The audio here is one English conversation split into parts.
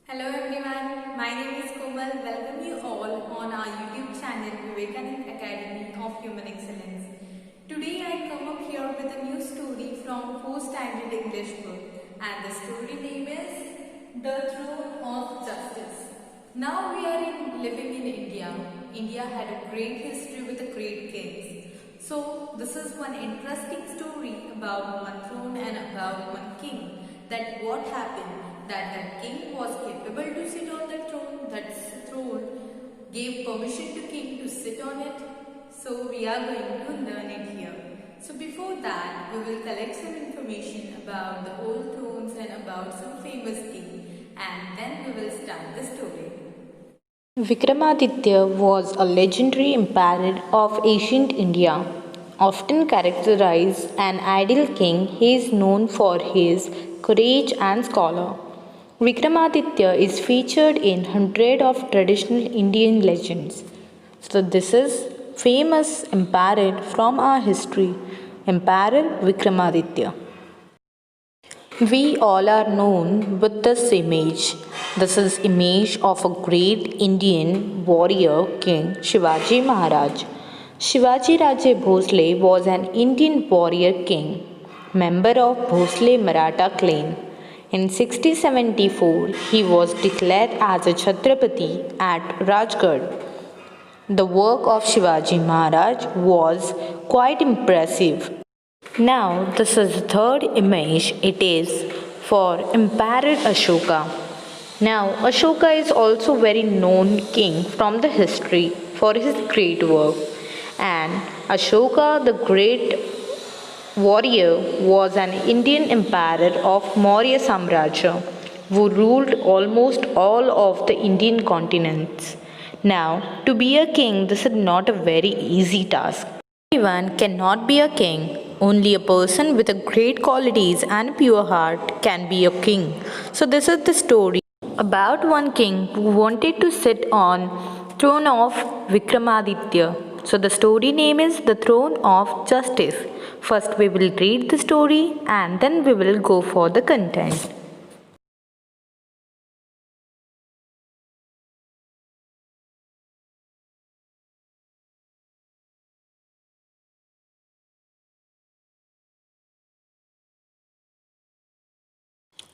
Hello everyone, my name is Komal. Welcome you all on our YouTube channel Vivekanand Academy of Human Excellence. Today I come up here with a new story from 4th Standard English book, and the story name is The Throne of Justice. Now we are living in India. India had a great history with the great kings. So this is one interesting story about one throne and about one king. That what happened, that king was capable to sit on the throne, that throne gave permission to king to sit on it. So we are going to learn it here. So before that, we will collect some information about the old thrones and about some famous king, and then we will start the story. Vikramaditya was a legendary emperor of ancient India. Often characterized an ideal king, he is known for his courage and scholar. Vikramaditya is featured in hundreds of traditional Indian legends. So this is famous emperor from our history, Emperor Vikramaditya. We all are known with this image. This is image of a great Indian warrior king Shivaji Maharaj. Shivaji Raje Bhosle was an Indian warrior king, member of Bhosle Maratha clan. In 1674, he was declared as a Chhatrapati at Rajgarh. The work of Shivaji Maharaj was quite impressive. Now, this is the third image. It is for Emperor Ashoka. Now, Ashoka is also very known king from the history for his great work. And Ashoka, the great warrior, was an Indian emperor of Maurya Samrajya who ruled almost all of the Indian continents. Now, to be a king, this is not a very easy task. Everyone cannot be a king. Only a person with a great qualities and pure heart can be a king. So this is the story about one king who wanted to sit on throne of Vikramaditya. So the story name is The Throne of Justice. First we will read the story and then we will go for the content.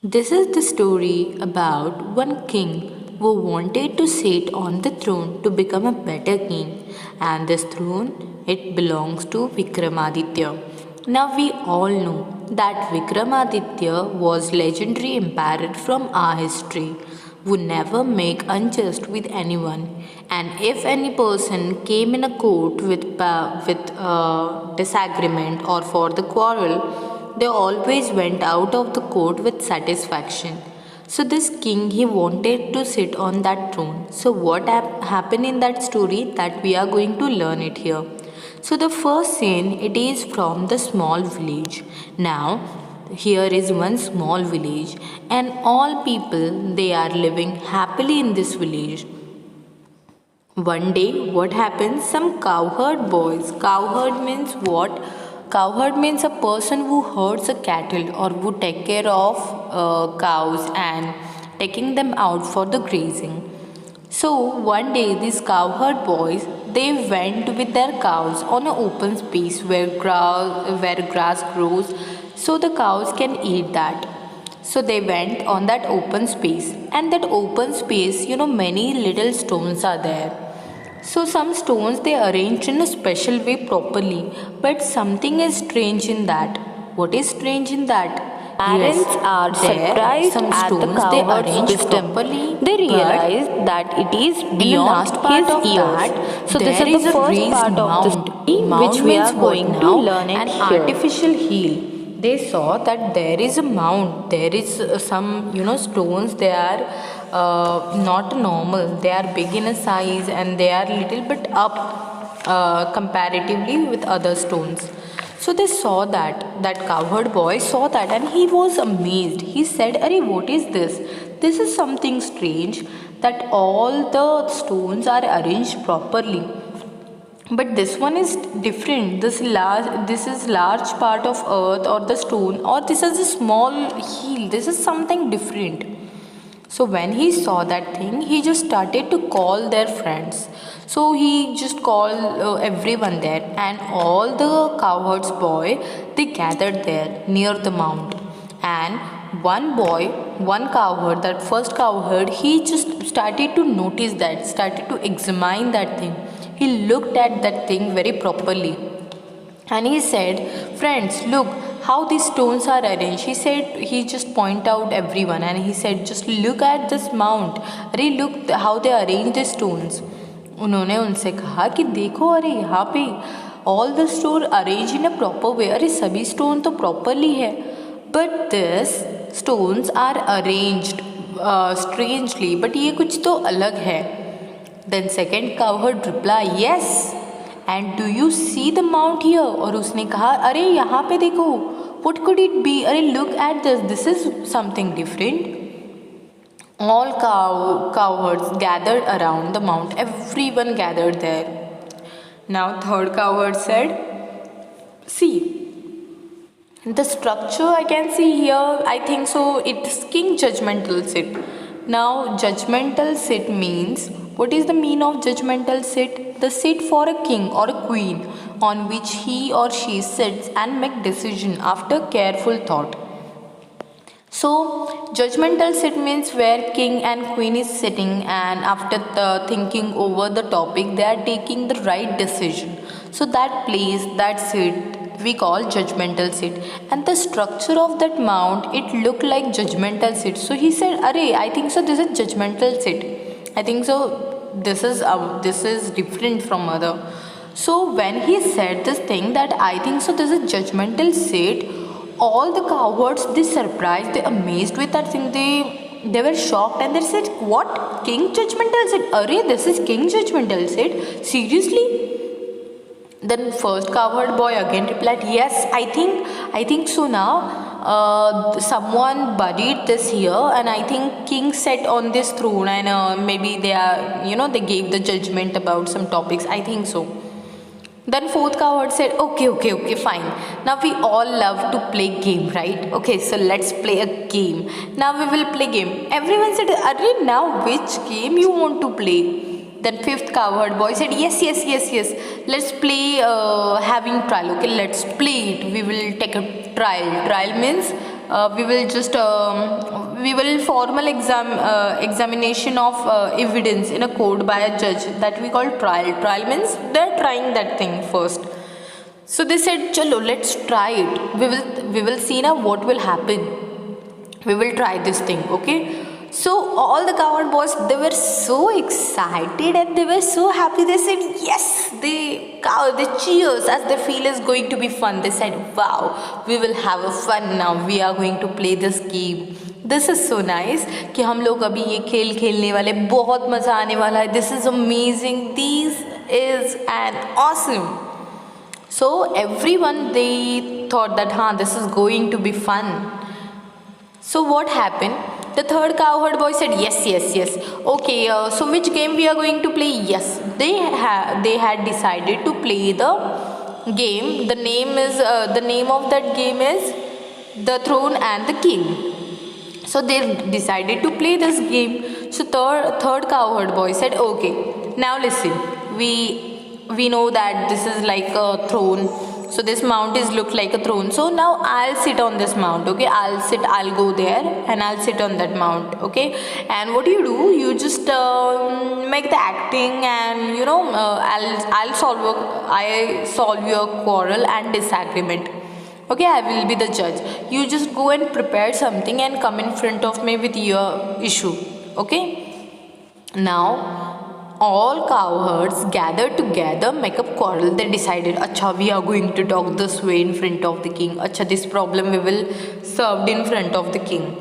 This is the story about one king who wanted to sit on the throne to become a better king, and this throne it belongs to Vikramaditya. Now we all know that Vikramaditya was legendary emperor from our history who never make unjust with anyone, and if any person came in a court with disagreement or for the quarrel, they always went out of the court with satisfaction. So this king he wanted to sit on that throne. So what happened in that story that we are going to learn it here. So the first scene it is from the small village. Now here is one small village and all people they are living happily in this village. One day, what happens? Some cowherd boys. Cowherd means what? Cowherd means a person who herds a cattle or who take care of cows and taking them out for the grazing. So one day, these cowherd boys they went with their cows on an open space where grass grows, so the cows can eat that. So they went on that open space, and that open space, many little stones are there. So some stones they arranged in a special way properly, but something is strange in that. What is strange in that? Parents are there. Surprised some at stones the they arranged wisdom. Properly. They realize that it is beyond his ears. So this is the first part of the story which we are going to learn it here. Artificial heel. They saw that there is a mount. There is some stones. They are not normal. They are big in a size and they are little bit up comparatively with other stones. So they saw that cowherd boy saw that and he was amazed. He said, "Arey, what is this? This is something strange that all the stones are arranged properly. But this one is different. This is large part of earth or the stone, or this is a small heel. This is something different." So when he saw that thing, he just started to call their friends. So he just called everyone there, and all the cowherds boy, they gathered there near the mount. And one boy, one cowherd, that first cowherd, he just started to notice that, started to examine that thing. He looked at that thing very properly, and he said, friends, look how these stones are arranged. He said, he just point out everyone, and he said, just look at this mount. अरे look how they arrange the stones. उन्होंने उनसे कहा कि देखो, अरे यहाँ पे all the stone arranged in a proper way. अरे सभी stone तो properly है, but this stones are arranged strangely. But ये कुछ तो अलग है. Then second cowherd reply, yes. And do you see the mount here? और उसने कहा, अरे यहाँ पे देखो, वट कुड इट बी? अरे look at this, this is something different. All cowherds gathered around the mount. Everyone gathered there. Now third cowherd said, see, the structure I can see here, I think so it's king judgmental sit. Now judgmental sit means, what is the mean of judgmental sit? The sit for a king or a queen on which he or she sits and make decision after careful thought. So judgmental sit means where king and queen is sitting, and after thinking over the topic, they are taking the right decision. So that place, that sit, we call judgmental sit. And the structure of that mount, it looked like judgmental sit. So he said, "Arey, I think so. This is judgmental sit. I think so. This is different from other." So when he said this thing that I think so, this is judgmental sit, all the cowherds, they surprised, they amazed with that thing. They were shocked, and they said, "What? King judgmental sit? Arey, this is king judgmental sit? Seriously?" Then first cowherd boy again replied, yes, I think so. Now someone buried this here, and I think king sat on this throne, and maybe they are, they gave the judgment about some topics. I think so. Then fourth cowherd said, okay, fine. Now we all love to play game, right? Okay, so let's play a game. Now we will play game. Everyone said, Arey, now which game you want to play? Then fifth cowherd boy said, yes. Let's play having trial. Okay, let's play it. We will take a trial. Trial means we will formal examination of evidence in a court by a judge, that we call trial. Trial means they're trying that thing first. So they said, chalo, let's try it. We will see now what will happen. We will try this thing, okay? So all the cowherd boys, they were so excited and they were so happy. They said yes. They cheers as they feel is going to be fun. They said, wow, we will have a fun now. We are going to play this game. This is so nice कि हम लोग अभी ये खेल खेलने वाले, बहुत मज़ा आने वाला है. This is amazing. This is an awesome. So everyone, they thought that this is going to be fun. So what happened? The third cowherd boy said, yes. Okay, so which game we are going to play? Yes, they had decided to play the game. The name of that game is The Throne and the King. So they decided to play this game. So third cowherd boy said, okay, now listen. We know that this is like a throne. So this mount is look like a throne. So now I'll sit on this mount, okay? I'll go there and I'll sit on that mount, okay? And what do? You just make the acting, and I'll solve your quarrel and disagreement. Okay, I will be the judge. You just go and prepare something and come in front of me with your issue, okay? Now all cowherds gathered together, make up quarrel. They decided, acha, we are going to talk this way in front of the king. Acha, this problem we will serve in front of the king.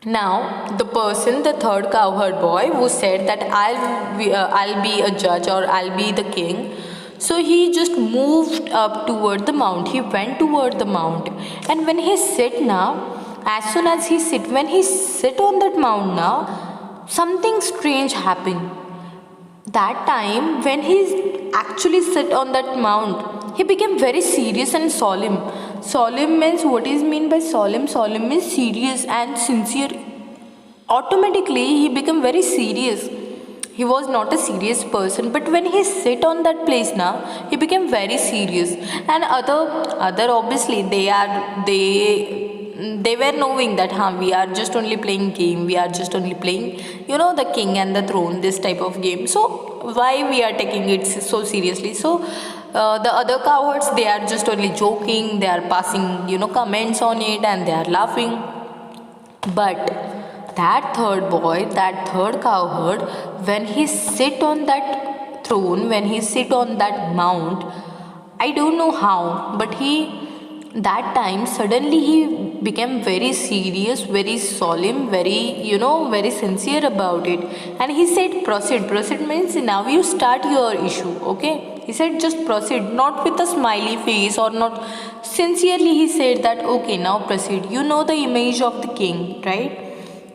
Now the third cowherd boy who said that I'll be a judge, or I'll be the king. So he just moved up toward the mount. He went toward the mount, and when he sit now, as soon as when he sit on that mount now, something strange happened. That time when he actually sit on that mount, he became very serious and solemn. Solemn means, what is mean by solemn? Solemn means serious and sincere. automatically he became very serious. He was not a serious person, but when he sit on that place now, he became very serious. And other obviously they were knowing that we are just only playing game, we are just only playing, the king and the throne, this type of game. So why we are taking it so seriously? So the other cowards, they are just only joking, they are passing comments on it, and they are laughing. But that third boy, that third cowherd, when he sit on that throne, when he sit on that mount, I don't know how, but that time suddenly he became very serious, very solemn, very sincere about it. And he said, proceed. Proceed means now you start your issue, okay? He said, just proceed, not with a smiley face or not. Sincerely, he said that, okay, now proceed. You know the image of the king, right?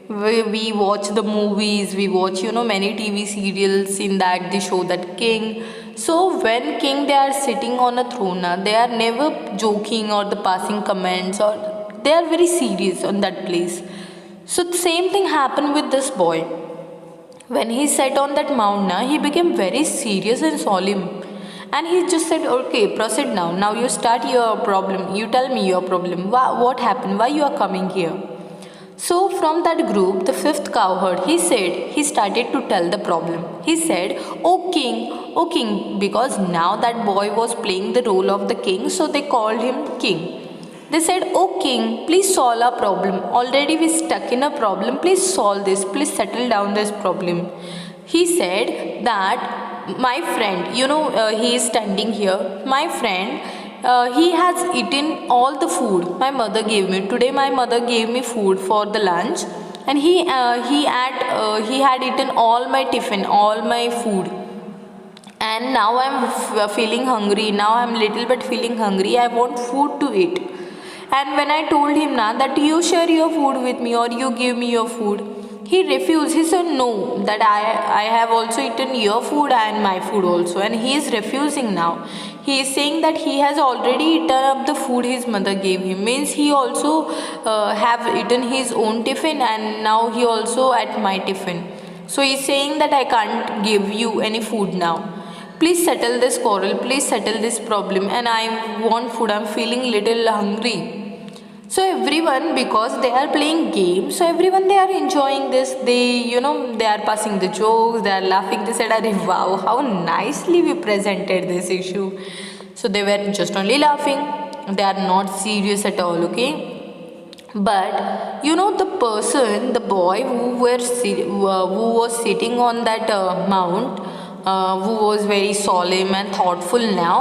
We watch the movies, we watch many TV serials, in that they show that king. So when king, they are sitting on a throne, they are never joking or the passing comments, or they are very serious on that place. So the same thing happened with this boy. When he sat on that mount, he became very serious and solemn. And he just said, okay, proceed now. Now you start your problem. You tell me your problem. What happened? Why you are coming here? So from that group, the fifth cowherd, he started to tell the problem. He said, O king, because now that boy was playing the role of the king, so they called him king. They said, O king, please solve our problem. Already we stuck in a problem. Please solve this. Please settle down this problem. He said that my friend, he is standing here. My friend, he has eaten all the food my mother gave me. Today my mother gave me food for the lunch, and he had eaten all my tiffin, all my food. And now I'm feeling hungry. Now I'm little bit feeling hungry. I want food to eat. And when I told him that you share your food with me or you give me your food, he refused. He said no, that I have also eaten your food and my food also. And he is refusing now. He is saying that he has already eaten up the food his mother gave him. Means he also have eaten his own tiffin, and now he also at my tiffin. So he is saying that I can't give you any food now. Please settle this quarrel. Please settle this problem. And I want food. I'm feeling little hungry. So everyone, because they are playing games, so everyone, they are enjoying this. They are passing the jokes, they are laughing. They said, "Arey wow, how nicely we presented this issue." So they were just only laughing. They are not serious at all, okay? But the person, the boy who was sitting on that mount, who was very solemn and thoughtful now,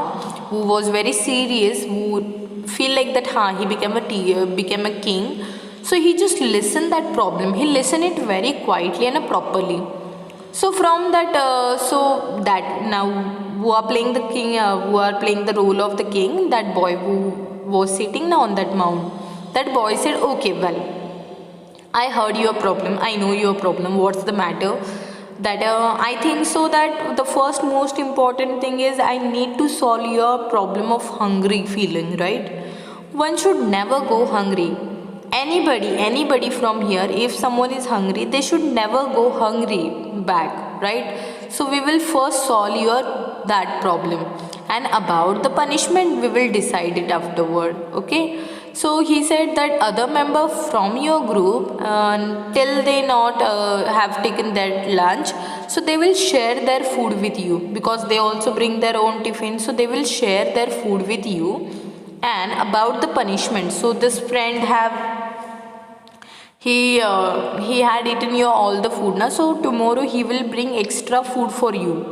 who was very serious, who feel like that he became a king. So he just listened that problem. He listened it very quietly and properly. So from that, so that now who are playing the king, who are playing the role of the king, that boy who was sitting now on that mount, that boy said, okay, well, I heard your problem. I know your problem. What's the matter? That I think so that the first most important thing is I need to solve your problem of hungry feeling, right? One should never go hungry. Anybody from here, if someone is hungry, they should never go hungry back, right? So we will first solve your that problem, and about the punishment we will decide it afterward, okay? So he said that other member from your group, till they not have taken their lunch, so they will share their food with you, because they also bring their own tiffin, so they will share their food with you. And about the punishment, so this friend he had eaten your all the food now, so tomorrow he will bring extra food for you,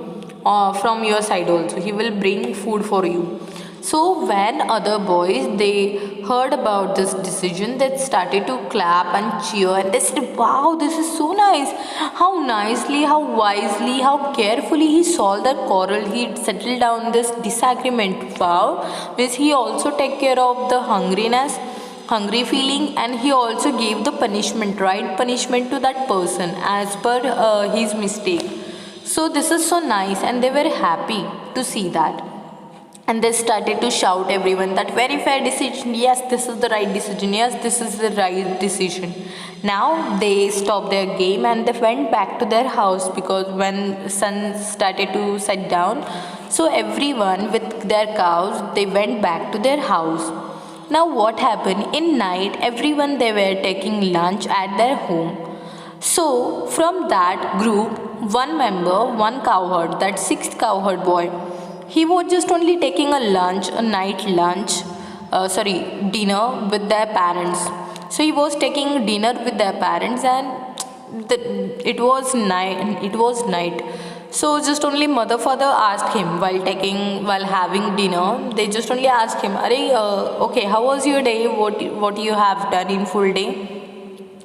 from your side also he will bring food for you. So when other boys, they heard about this decision, they started to clap and cheer, and they said, wow, this is so nice. How nicely, how wisely, how carefully he solved that quarrel. He settled down this disagreement. Wow. Means he also take care of the hungry feeling, and he also gave the punishment, right punishment to that person as per his mistake. So this is so nice, and they were happy to see that. and they started to shout everyone that very fair decision, yes, this is the right decision, yes, this is the right decision. Now they stopped their game and they went back to their house, because when sun started to set down, so everyone with their cows, they went back to their house. Now what happened, in night everyone, they were taking lunch at their home. So from that group, one member, one cowherd, that sixth cowherd boy, he was just only taking a lunch, a night lunch, dinner with their parents. So he was taking dinner with their parents, and it was night. It was night. So just only mother father asked him while having dinner. They just only asked him, "Arey, okay, how was your day? What you have done in full day?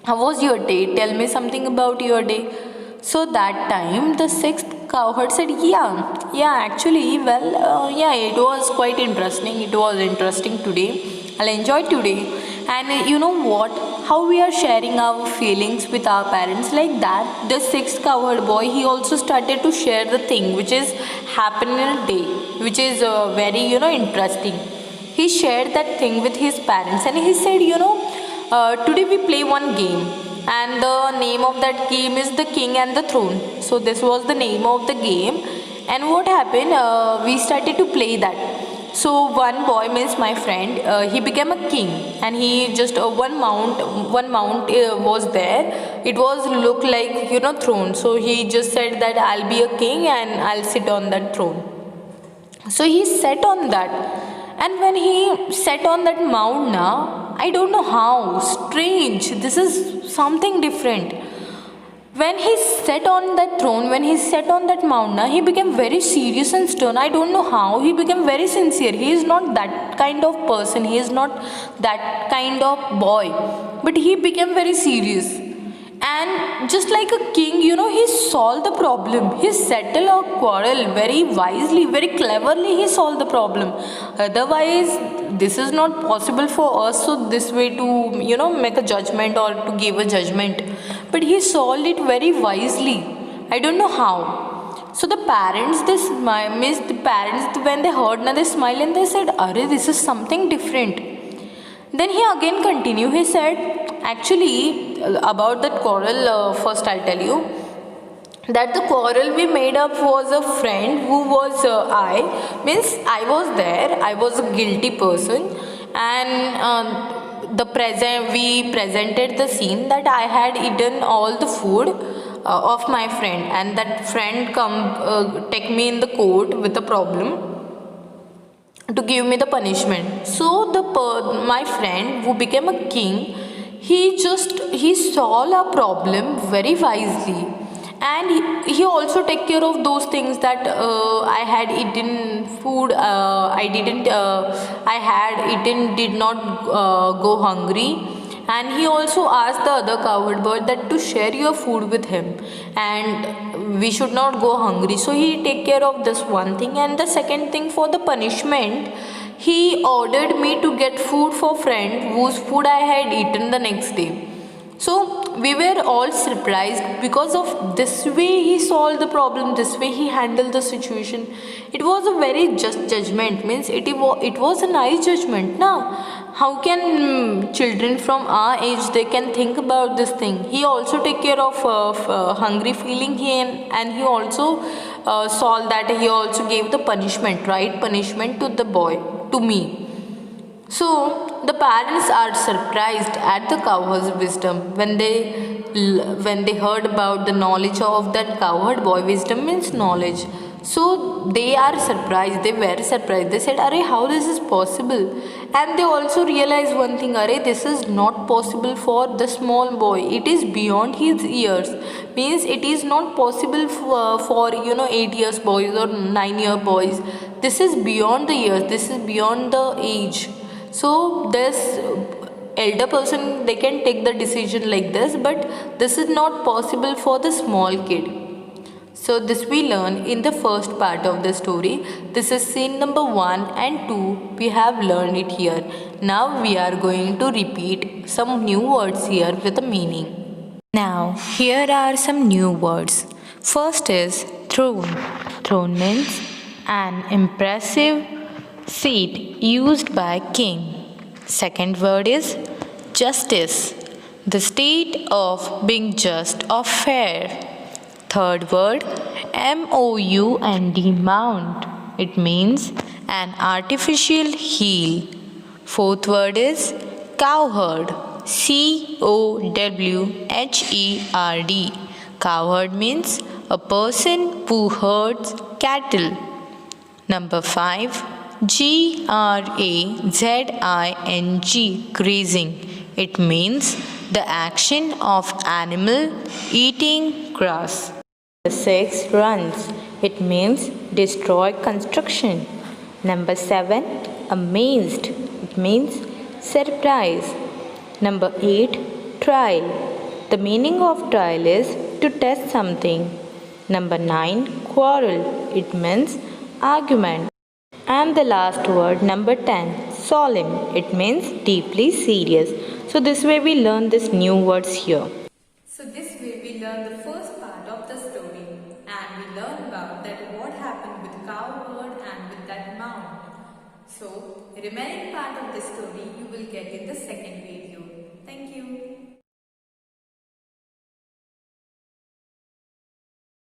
How was your day? Tell me something about your day." So that time the sixth cowherd said, yeah, actually, well, yeah, it was quite interesting. It was interesting today. I'll enjoy today. And you know what? How we are sharing our feelings with our parents, like that. The sixth cowherd boy, he also started to share the thing which is happening in a day, which is very interesting. He shared that thing with his parents, and he said, today we play one game, and the name of that game is The King and the Throne. So this was the name of the game, and what happened, we started to play that. So one boy, means my friend, he became a king, and he just one mount was there. It was look like throne. So he just said that I'll be a king and I'll sit on that throne. So he sat on that, and when he sat on that mount, now I don't know how strange. This is something different. When he sat on that throne, when he sat on that mount, now he became very serious and stern. I don't know how. He became very sincere. He is not that kind of person. He is not that kind of boy. But he became very serious. And just like a king, he solved the problem. He settled a quarrel very wisely, very cleverly. He solved the problem. Otherwise, this is not possible for us. So this way to make a judgment or to give a judgment. But he solved it very wisely. I don't know how. So the parents, when they heard, now they smiled and they said, "Arey, this is something different." Then he again continued. He said, actually, about that quarrel, first I'll tell you that the quarrel we made up was a friend who was I was there. I was a guilty person, and we presented the scene that I had eaten all the food of my friend, and that friend take me in the court with a problem to give me the punishment. So my friend who became a king, he solved a problem very wisely, and he also take care of those things that I had eaten food, I had eaten, did not go hungry. And he also asked the other cowherd bird that to share your food with him, and we should not go hungry. So he take care of this one thing. And the second thing, for the punishment, he ordered me to get food for friend whose food I had eaten the next day. So we were all surprised, because of this way he solved the problem, this way he handled the situation. It was a very just judgment, means it was a nice judgment. Now how can children from our age, they can think about this thing? He also take care of hungry feeling, and he also solved that. He also gave the punishment, right punishment to the boy, to me. So the parents are surprised at the cowherd's wisdom when they heard about the knowledge of that cowherd boy. Wisdom means knowledge. So they are surprised. They were surprised. They said, "Arey, how this is possible?" And they also realized one thing. Arey, this is not possible for the small boy. It is beyond his years. Means it is not possible for 8 years boys or 9-year boys. This is beyond the years. This is beyond the age. So this elder person, they can take the decision like this, but this is not possible for the small kid. So this we learn in the first part of the story. This is scene number 1 and 2. We have learned it here. Now we are going to repeat some new words here with a meaning. Now here are some new words. First is throne. Throne means an impressive seat used by king. Second word is justice, the state of being just or fair. Third word, mount. It means an artificial heel. Fourth word is cowherd. cowherd. Cowherd means a person who herds cattle. Number 5, grazing, grazing. It means the action of animal eating grass. Number 6, runs. It means destroy construction. Number 7, amazed. It means surprise. Number 8, trial. The meaning of trial is to test something. Number 9, quarrel. It means argument. And the last word, number 10, solemn. It means deeply serious. So this way we learn these new words here. So this way we learn the first part of the story and we learn about that what happened with cowherd and with that mount. So remaining part of the story you will get in the second video.